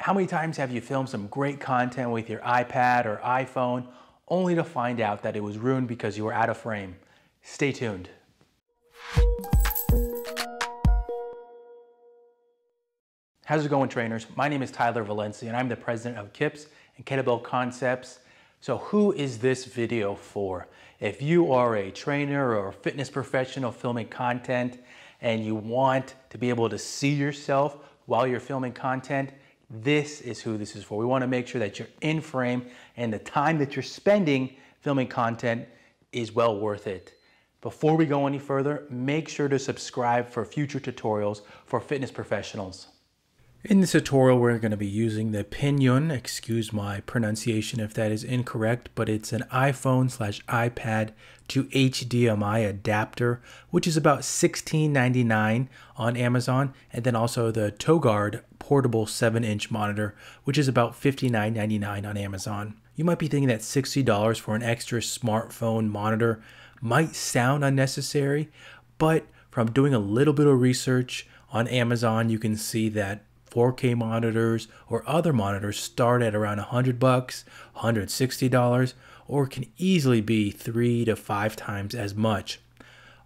How many times have you filmed some great content with your iPad or iPhone only to find out that it was ruined because you were out of frame? Stay tuned. How's it going, trainers? My name is Tyler Valencia and I'm the president of KIPS and Kettlebell Concepts. So who is this video for? If you are a trainer or a fitness professional filming content and you want to be able to see yourself while you're filming content, this is who this is for. We want to make sure that you're in frame and the time that you're spending filming content is well worth it. Before we go any further, make sure to subscribe for future tutorials for fitness professionals. In this tutorial, we're going to be using the PINYUAN, excuse my pronunciation if that is incorrect, but it's an iPhone/iPad to HDMI adapter, which is about $16.99 on Amazon, and then also the TOGUARD portable 7-inch monitor, which is about $59.99 on Amazon. You might be thinking that $60 for an extra smartphone monitor might sound unnecessary, but from doing a little bit of research on Amazon, you can see that 4K monitors or other monitors start at around $100, $160, or can easily be 3 to 5 times as much.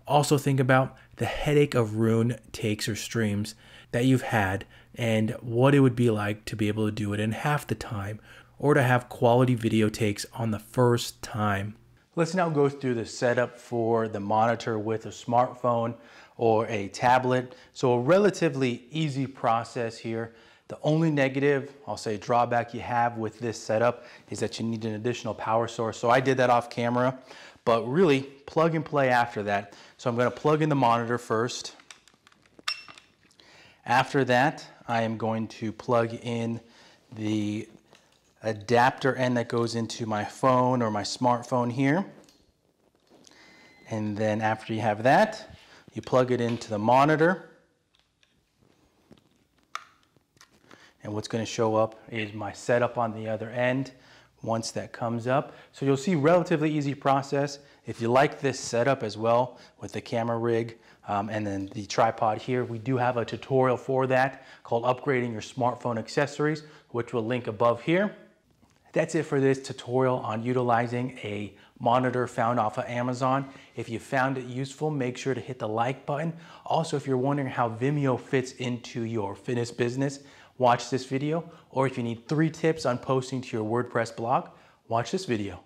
Also think about the headache of ruined takes or streams that you've had and what it would be like to be able to do it in half the time or to have quality video takes on the first time. Let's now go through the setup for the monitor with a smartphone or a tablet. So a relatively easy process here. The only negative, I'll say drawback you have with this setup is that you need an additional power source. So I did that off camera, but really plug and play after that. So I'm going to plug in the monitor first. After that, I am going to plug in the adapter end that goes into my phone or my smartphone here. And then after you have that, you plug it into the monitor. And what's going to show up is my setup on the other end once that comes up. So you'll see relatively easy process. If you like this setup as well with the camera rig and then the tripod here, we do have a tutorial for that called Upgrading Your Smartphone Accessories, which we'll link above here. That's it for this tutorial on utilizing a monitor found off of Amazon. If you found it useful, make sure to hit the like button. Also, if you're wondering how Vimeo fits into your fitness business, watch this video. Or if you need 3 tips on posting to your WordPress blog, watch this video.